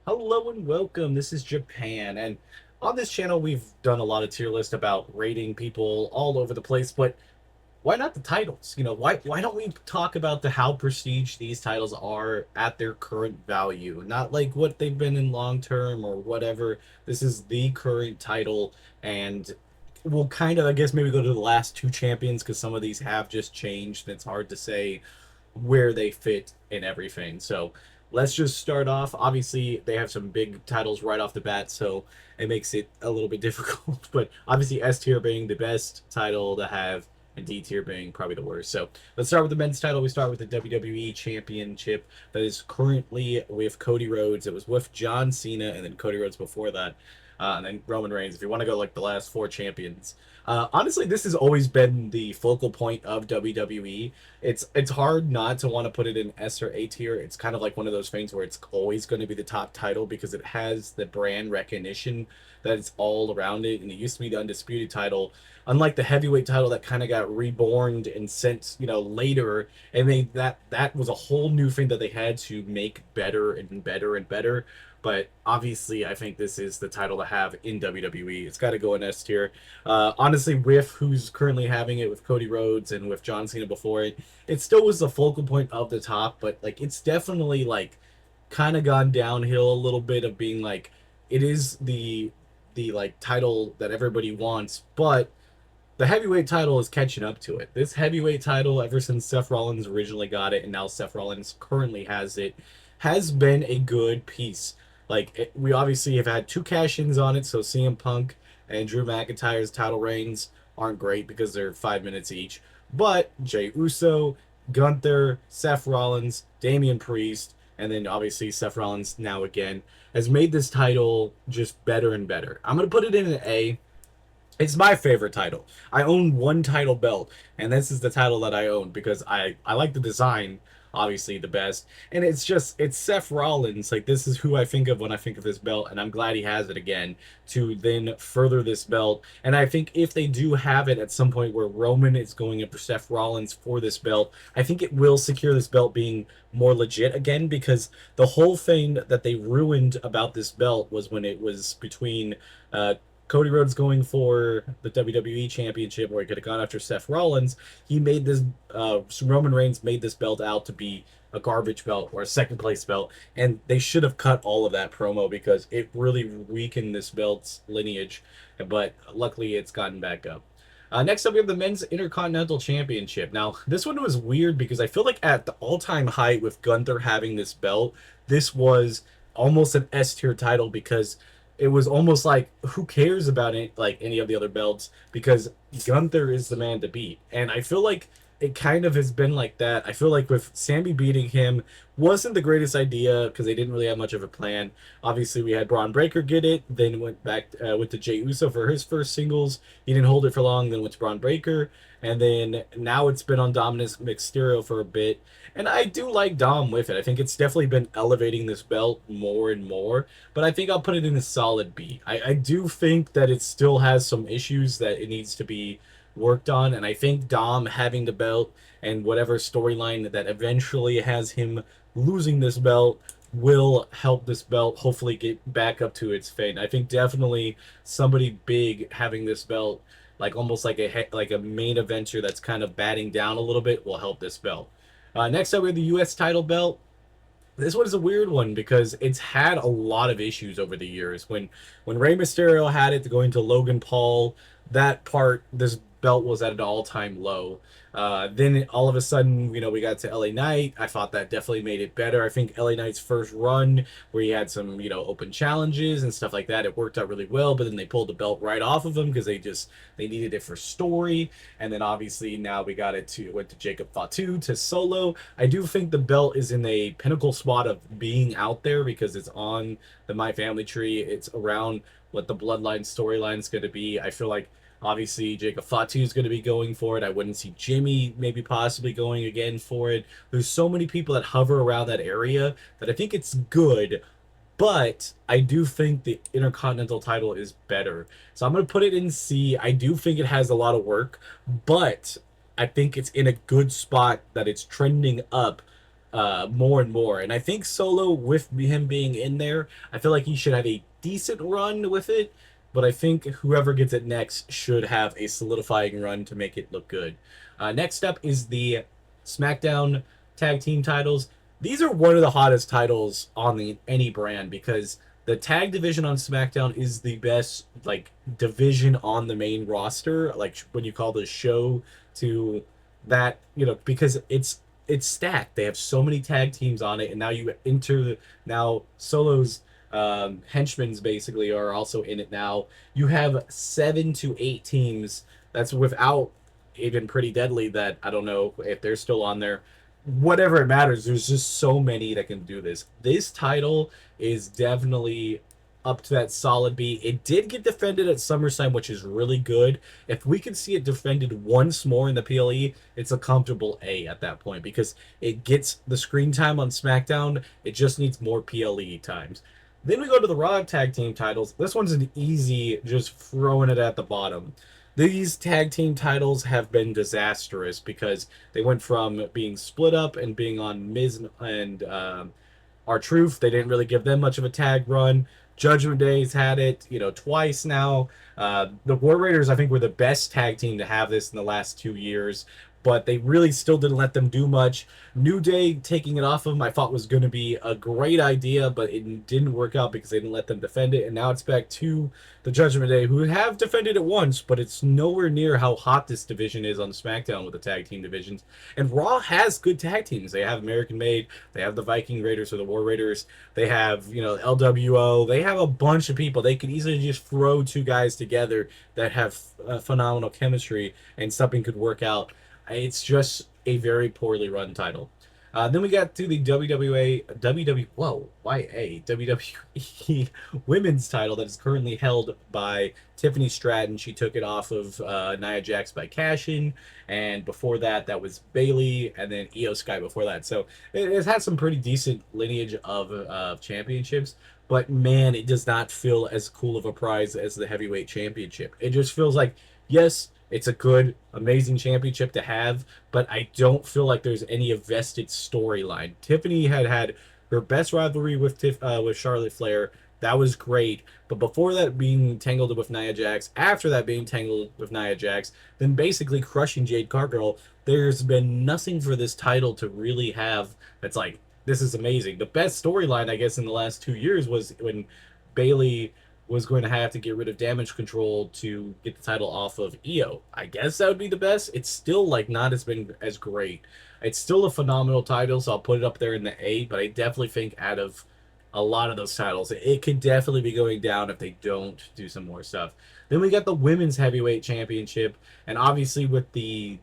Hello and welcome. This is Japan, and on this channel we've done a lot of tier lists about rating people all over the place, but why not the titles? Why don't we talk about the how prestige these titles are at their current value, not like what they've been in long term or whatever. This is the current title, and we'll kind of, I guess, maybe go to the last two champions because some of these have just changed, and it's hard to say where they fit in everything. So let's just start off. Obviously, they have some big titles right off the bat, so it makes it a little bit difficult. But obviously, S tier being the best title to have, and D tier being probably the worst. So let's start with the men's title. We start with the WWE Championship that is currently with Cody Rhodes. It was with John Cena, and then Cody Rhodes before that. And then Roman Reigns. If you want to go like the last four champions, honestly, this has always been the focal point of WWE. It's hard not to want to put it in S or A tier. It's kind of like one of those things where it's always going to be the top title because it has the brand recognition that it's all around it. And it used to be the undisputed title, unlike the heavyweight title that kind of got reborn and sent later. And that was a whole new thing that they had to make better and better and better. But obviously, I think this is the title to have in WWE. It's got to go in S tier. Honestly, with who's currently having it with Cody Rhodes and with John Cena before it still was the focal point of the top, but like it's definitely like kind of gone downhill a little bit of being like it is the like title that everybody wants, but the heavyweight title is catching up to it. This heavyweight title, ever since Seth Rollins originally got it, and now Seth Rollins currently has it, has been a good piece. We obviously have had two cash-ins on it, so CM Punk and Drew McIntyre's title reigns aren't great because they're 5 minutes each. But Jey Uso, Gunther, Seth Rollins, Damian Priest, and then obviously Seth Rollins now again has made this title just better and better. I'm gonna put it in an A. It's my favorite title. I own one title belt, and this is the title that I own because I like the design, obviously the best, and it's Seth Rollins. Like this is who I think of when I think of this belt, and I'm glad he has it again to then further this belt. And I think if they do have it at some point where Roman is going after Seth Rollins for this belt, I think it will secure this belt being more legit again because the whole thing that they ruined about this belt was when it was between Cody Rhodes going for the WWE Championship, where he could have gone after Seth Rollins. He made this Roman Reigns made this belt out to be a garbage belt or a second place belt, and they should have cut all of that promo because it really weakened this belt's lineage. But luckily, it's gotten back up. Next up, we have the Men's Intercontinental Championship. Now, this one was weird because I feel like at the all-time height with Gunther having this belt, this was almost an S tier title because it was almost like who cares about it like any of the other belts because Gunther is the man to beat. And I feel like it kind of has been like that. I feel like with Sammy beating him wasn't the greatest idea because they didn't really have much of a plan. Obviously, we had Braun Breaker get it, then went to Jey Uso for his first singles. He didn't hold it for long, then went to Braun Breaker, and then now it's been on Dominus Mysterio for a bit. And I do like Dom with it. I think it's definitely been elevating this belt more and more, but I think I'll put it in a solid B. I do think that it still has some issues that it needs to be worked on, and I think Dom having the belt and whatever storyline that eventually has him losing this belt will help this belt hopefully get back up to its fate. I think definitely somebody big having this belt, like almost like a main eventer that's kind of batting down a little bit, will help this belt. Next up, we have the U.S. title belt. This one is a weird one because it's had a lot of issues over the years. When Rey Mysterio had it going to Logan Paul, that part this belt was at an all-time low. Then all of a sudden, we got to LA Knight. I thought that definitely made it better. I think LA Knight's first run, where he had some, open challenges and stuff like that, it worked out really well. But then they pulled the belt right off of him because they needed it for story. And then obviously now we got went to Jacob Fatu to Solo. I do think the belt is in a pinnacle spot of being out there because it's on the My Family tree. It's around what the Bloodline storyline is going to be. I feel like obviously, Jacob Fatu is going to be going for it. I wouldn't see Jimmy maybe possibly going again for it. There's so many people that hover around that area that I think it's good, but I do think the Intercontinental title is better. So I'm going to put it in C. I do think it has a lot of work, but I think it's in a good spot that it's trending up more and more. And I think Solo, with him being in there, I feel like he should have a decent run with it. But I think whoever gets it next should have a solidifying run to make it look good. Next up is the SmackDown Tag Team titles. These are one of the hottest titles on the any brand because the tag division on SmackDown is the best like division on the main roster. Like when you call the show to that, because it's stacked. They have so many tag teams on it, and now you enter now Solo's henchmen's basically are also in it now. You have 7 to 8 teams. That's without even Pretty Deadly. That I don't know if they're still on there. Whatever it matters, there's just so many that can do this. This title is definitely up to that solid B. It did get defended at SummerSlam, which is really good. If we could see it defended once more in the PLE, it's a comfortable A at that point because it gets the screen time on SmackDown. It just needs more PLE times. Then we go to the Raw Tag Team titles. This one's an easy, just throwing it at the bottom. These tag team titles have been disastrous because they went from being split up and being on Miz and R-Truth. They didn't really give them much of a tag run. Judgment Day's had it, twice now. The War Raiders, I think, were the best tag team to have this in the last 2 years, but they really still didn't let them do much. New Day taking it off of them, I thought was going to be a great idea, but it didn't work out because they didn't let them defend it. And now it's back to the Judgment Day, who have defended it once, but it's nowhere near how hot this division is on SmackDown with the tag team divisions. And Raw has good tag teams. They have American Made, they have the Viking Raiders or the War Raiders, they have, LWO, they have a bunch of people. They could easily just throw two guys together that have phenomenal chemistry and something could work out. It's just a very poorly run title. Then we got to the WWE Women's title that is currently held by Tiffany Stratton. She took it off of Nia Jax by cash-in, and before that, that was Bayley, and then Io Sky before that. So it's had some pretty decent lineage of championships, but man, it does not feel as cool of a prize as the heavyweight championship. It just feels like, yes, it's a good, amazing championship to have, but I don't feel like there's any vested storyline. Tiffany had her best rivalry with Charlotte Flair. That was great. But before that, being tangled with Nia Jax, after that being tangled with Nia Jax, then basically crushing Jade Cargill, there's been nothing for this title to really have that's like, this is amazing. The best storyline, I guess, in the last 2 years was when Bayley was going to have to get rid of Damage Control to get the title off of Io. I guess that would be the best. It's still like not as been as great. It's still a phenomenal title, so I'll put it up there in the A, but I definitely think out of a lot of those titles, it could definitely be going down if they don't do some more stuff. Then we got the Women's Heavyweight Championship, and obviously with the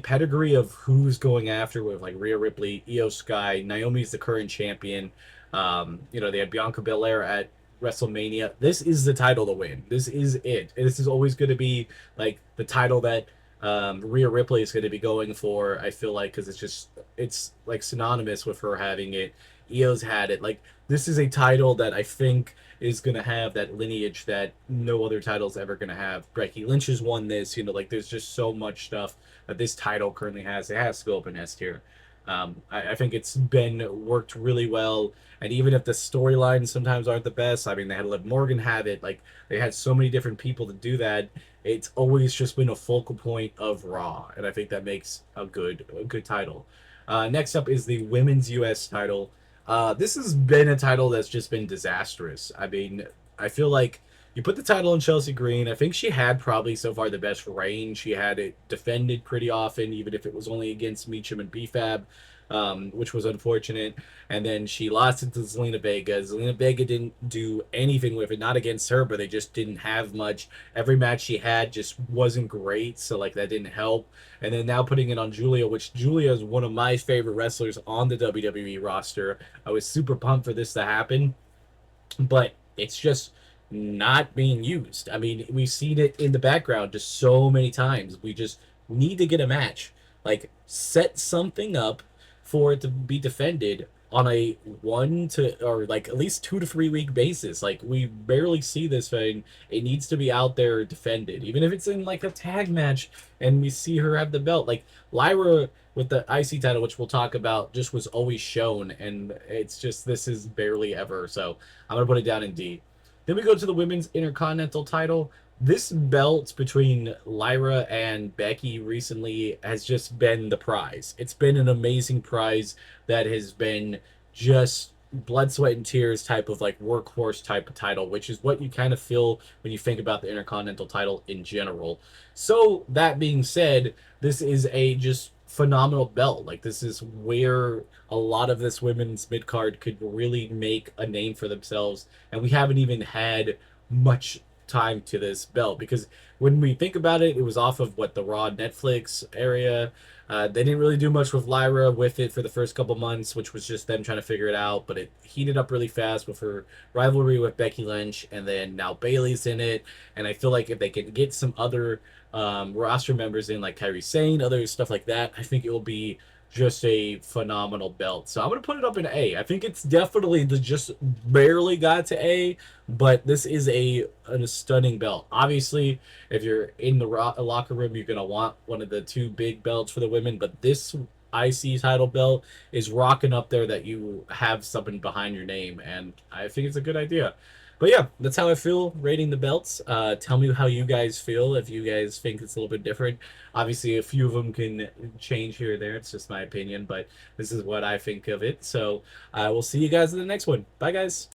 pedigree of who's going after with like Rhea Ripley, Io Sky, Naomi's the current champion. They had Bianca Belair at WrestleMania. This is the title to win. This is it. This is always going to be like the title that Rhea Ripley is going to be going for. I feel like because it's like synonymous with her having it. Io's had it. Like this is a title that I think is going to have that lineage that no other title's ever going to have. Becky Lynch has won this. Like there's just so much stuff that this title currently has. It has to go up in S tier. I think it's been worked really well. And even if the storylines sometimes aren't the best, I mean, they had Liv Morgan have it. Like, they had so many different people to do that. It's always just been a focal point of Raw. And I think that makes a good title. Next up is the Women's U.S. title. This has been a title that's just been disastrous. I mean, I feel like you put the title on Chelsea Green. I think she had probably so far the best reign. She had it defended pretty often, even if it was only against Meacham and BFAB, which was unfortunate. And then she lost it to Zelina Vega. Zelina Vega didn't do anything with it, not against her, but they just didn't have much. Every match she had just wasn't great, so like that didn't help. And then now putting it on Julia, which Julia is one of my favorite wrestlers on the WWE roster. I was super pumped for this to happen, but it's just not being used. I mean, we've seen it in the background just so many times. We just need to get a match. Like, set something up for it to be defended on a 1 to or like at least 2 to 3 week basis. Like we barely see this thing. It needs to be out there defended, even if it's in like a tag match and we see her have the belt. Like Lyra with the IC title, which we'll talk about, just was always shown, and it's just this is barely ever. So I'm gonna put it down in D. Then we go to the women's intercontinental title. This belt between Lyra and Becky recently has just been the prize. It's been an amazing prize that has been just blood, sweat, and tears type of like workhorse type of title, which is what you kind of feel when you think about the Intercontinental title in general. So that being said, this is a just phenomenal belt. Like this is where a lot of this women's mid card could really make a name for themselves, and we haven't even had much time to this belt because when we think about it, it was off of what the Raw Netflix area. They didn't really do much with Lyra with it for the first couple months, which was just them trying to figure it out. But it heated up really fast with her rivalry with Becky Lynch, and then now Bayley's in it. And I feel like if they can get some other roster members in, like Kairi Sane, other stuff like that, I think it will be just a phenomenal belt. So I'm gonna put it up in A. I think it's definitely the just barely got to A, but this is a stunning belt. Obviously, if you're in the locker room, you're gonna want one of the two big belts for the women. But this IC title belt is rocking up there that you have something behind your name, and I think it's a good idea. But yeah, that's how I feel rating the belts. Tell me how you guys feel. If you guys think it's a little bit different, obviously a few of them can change here or there. It's just my opinion, but this is what I think of it. So I will see you guys in the next one. Bye, guys.